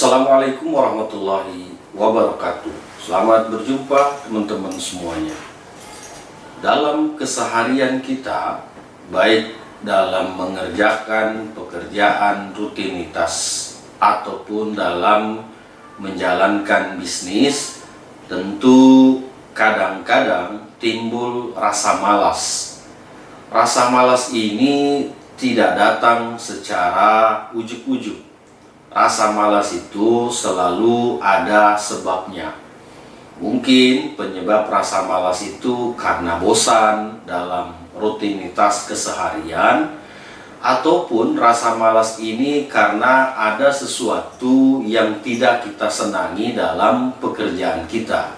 Assalamualaikum warahmatullahi wabarakatuh. Selamat berjumpa teman-teman semuanya. Dalam keseharian kita, baik dalam mengerjakan pekerjaan rutinitas ataupun dalam menjalankan bisnis, tentu kadang-kadang timbul rasa malas. Rasa malas ini tidak datang secara ujuk-ujuk. Rasa malas itu selalu ada sebabnya. Mungkin penyebab rasa malas itu karena bosan dalam rutinitas keseharian, ataupun rasa malas ini karena ada sesuatu yang tidak kita senangi dalam pekerjaan kita.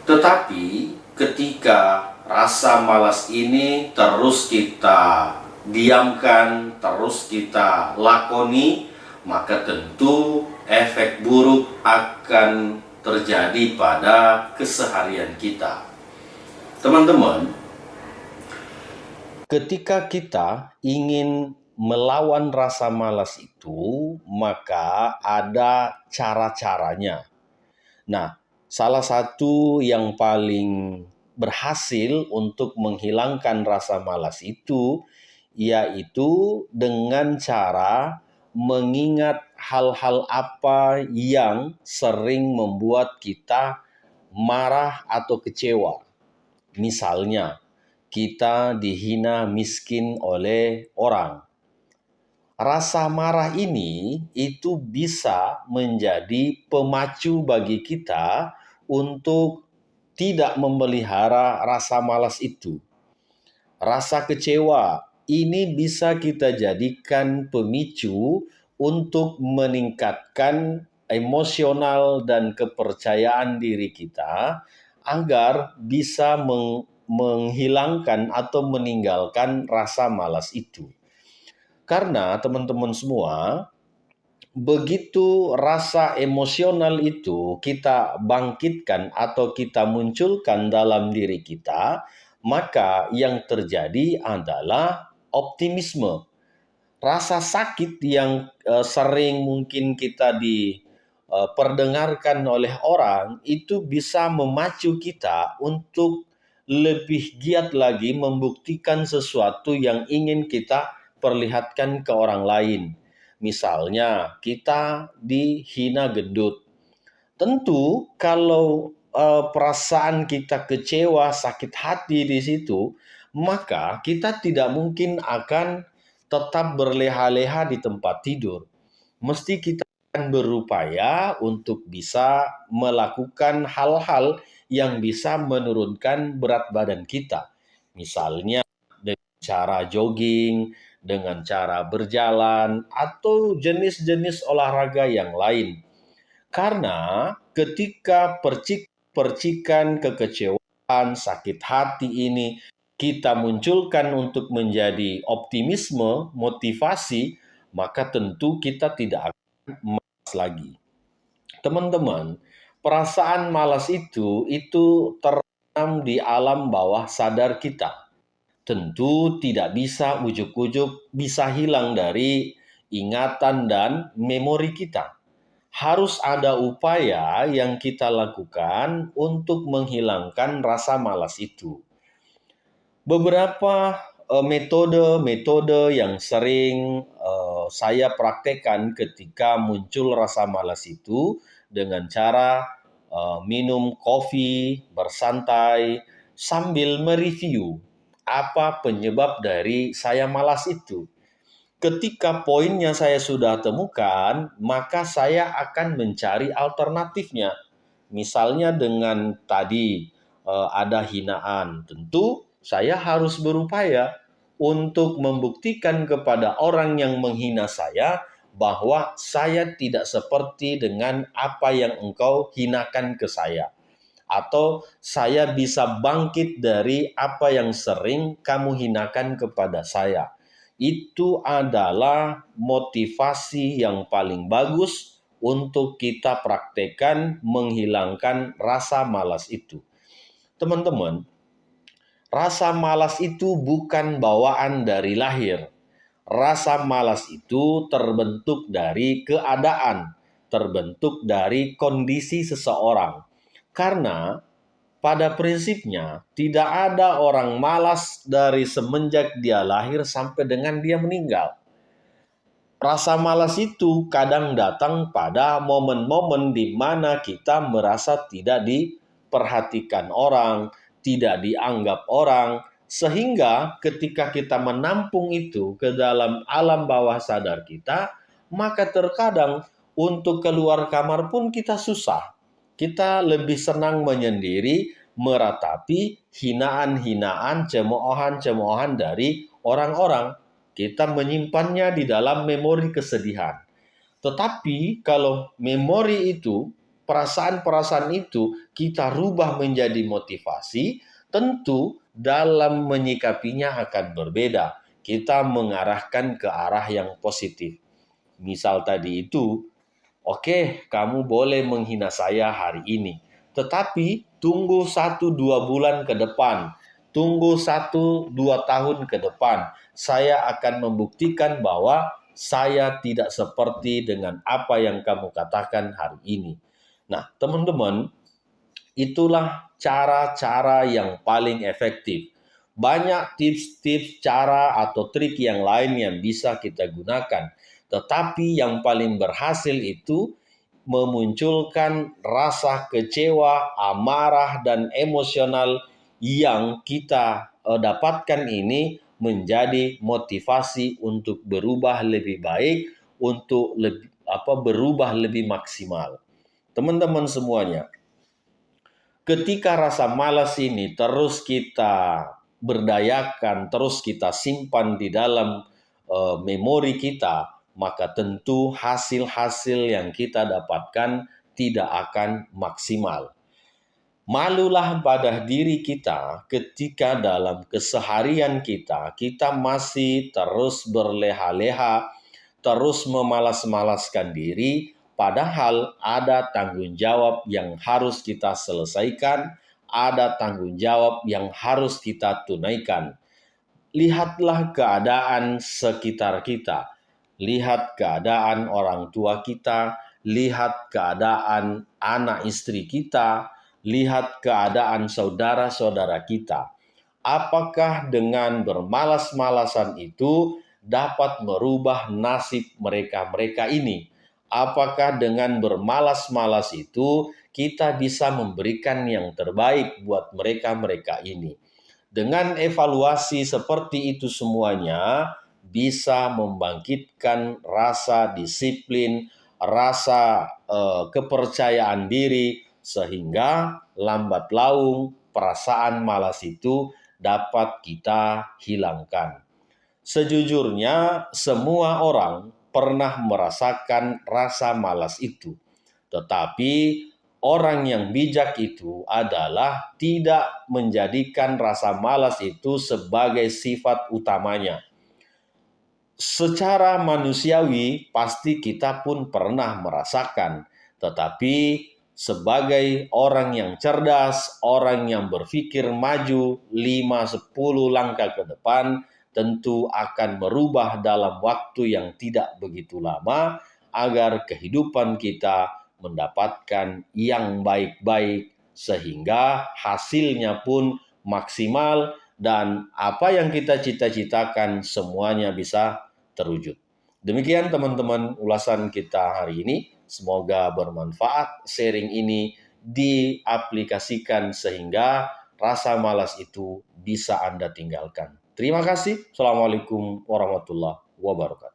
Tetapi ketika rasa malas ini terus kita diamkan, terus kita lakoni, maka tentu efek buruk akan terjadi pada keseharian kita. Teman-teman, ketika kita ingin melawan rasa malas itu, maka ada cara-caranya. Nah, salah satu yang paling berhasil untuk menghilangkan rasa malas itu, yaitu dengan cara mengingat hal-hal apa yang sering membuat kita marah atau kecewa. Misalnya, kita dihina miskin oleh orang. Rasa marah ini itu bisa menjadi pemacu bagi kita untuk tidak memelihara rasa malas itu. Rasa kecewa ini bisa kita jadikan pemicu untuk meningkatkan emosional dan kepercayaan diri kita agar bisa menghilangkan atau meninggalkan rasa malas itu. Karena teman-teman semua, begitu rasa emosional itu kita bangkitkan atau kita munculkan dalam diri kita, maka yang terjadi adalah optimisme. Rasa sakit yang sering mungkin kita diperdengarkan oleh orang itu bisa memacu kita untuk lebih giat lagi membuktikan sesuatu yang ingin kita perlihatkan ke orang lain. Misalnya kita dihina gendut. Tentu kalau perasaan kita kecewa, sakit hati di situ, maka kita tidak mungkin akan tetap berleha-leha di tempat tidur. Mesti kita akan berupaya untuk bisa melakukan hal-hal yang bisa menurunkan berat badan kita. Misalnya dengan cara jogging, dengan cara berjalan, atau jenis-jenis olahraga yang lain. Karena ketika percikan kekecewaan, sakit hati ini kita munculkan untuk menjadi optimisme, motivasi, maka tentu kita tidak akan malas lagi. Teman-teman, perasaan malas itu tertanam di alam bawah sadar kita. Tentu tidak bisa ujuk-ujuk bisa hilang dari ingatan dan memori kita. Harus ada upaya yang kita lakukan untuk menghilangkan rasa malas itu. Beberapa metode-metode yang sering saya praktekkan ketika muncul rasa malas itu dengan cara minum kopi, bersantai, sambil mereview apa penyebab dari saya malas itu. Ketika poinnya saya sudah temukan, maka saya akan mencari alternatifnya. Misalnya dengan tadi ada hinaan, tentu saya harus berupaya untuk membuktikan kepada orang yang menghina saya bahwa saya tidak seperti dengan apa yang engkau hinakan ke saya. Atau saya bisa bangkit dari apa yang sering kamu hinakan kepada saya. Itu adalah motivasi yang paling bagus untuk kita praktekkan menghilangkan rasa malas itu. Teman-teman, rasa malas itu bukan bawaan dari lahir. Rasa malas itu terbentuk dari keadaan. terbentuk dari kondisi seseorang. Karena pada prinsipnya tidak ada orang malas dari semenjak dia lahir sampai dengan dia meninggal. Rasa malas itu kadang datang pada momen-momen di mana kita merasa tidak diperhatikan orang, tidak dianggap orang, sehingga ketika kita menampung itu ke dalam alam bawah sadar kita, maka terkadang untuk keluar kamar pun kita susah. Kita lebih senang menyendiri, meratapi hinaan-hinaan, cemoohan-cemoohan dari orang-orang. Kita menyimpannya di dalam memori kesedihan. Tetapi kalau memori itu, perasaan-perasaan itu kita rubah menjadi motivasi, tentu dalam menyikapinya akan berbeda. Kita mengarahkan ke arah yang positif. Misal tadi itu, oke, kamu boleh menghina saya hari ini. Tetapi tunggu 1-2 bulan ke depan. Tunggu 1-2 tahun ke depan. Saya akan membuktikan bahwa saya tidak seperti dengan apa yang kamu katakan hari ini. Nah, teman-teman, itulah cara-cara yang paling efektif. Banyak tips-tips, cara atau trik yang lain yang bisa kita gunakan. Tetapi yang paling berhasil itu memunculkan rasa kecewa, amarah, dan emosional yang kita dapatkan ini menjadi motivasi untuk berubah lebih baik, untuk berubah lebih maksimal. Teman-teman semuanya, ketika rasa malas ini terus kita berdayakan, terus kita simpan di dalam memori kita, maka tentu hasil-hasil yang kita dapatkan tidak akan maksimal. Malulah pada diri kita ketika dalam keseharian kita masih terus berleha-leha, terus memalas-malaskan diri, padahal ada tanggung jawab yang harus kita selesaikan, ada tanggung jawab yang harus kita tunaikan. Lihatlah keadaan sekitar kita, lihat keadaan orang tua kita, lihat keadaan anak istri kita, lihat keadaan saudara-saudara kita. Apakah dengan bermalas-malasan itu dapat merubah nasib mereka-mereka ini? Apakah dengan bermalas-malas itu kita bisa memberikan yang terbaik buat mereka-mereka ini? Dengan evaluasi seperti itu semuanya bisa membangkitkan rasa disiplin, rasa kepercayaan diri, sehingga lambat laun perasaan malas itu dapat kita hilangkan. Sejujurnya, semua orang pernah merasakan rasa malas itu. Tetapi orang yang bijak itu adalah tidak menjadikan rasa malas itu sebagai sifat utamanya. Secara manusiawi, pasti kita pun pernah merasakan. Tetapi sebagai orang yang cerdas, orang yang berpikir maju 5-10 langkah ke depan, tentu akan merubah dalam waktu yang tidak begitu lama agar kehidupan kita mendapatkan yang baik-baik sehingga hasilnya pun maksimal dan apa yang kita cita-citakan semuanya bisa terwujud. Demikian teman-teman ulasan kita hari ini. Semoga bermanfaat sharing ini diaplikasikan sehingga rasa malas itu bisa Anda tinggalkan. Terima kasih. Assalamualaikum warahmatullahi wabarakatuh.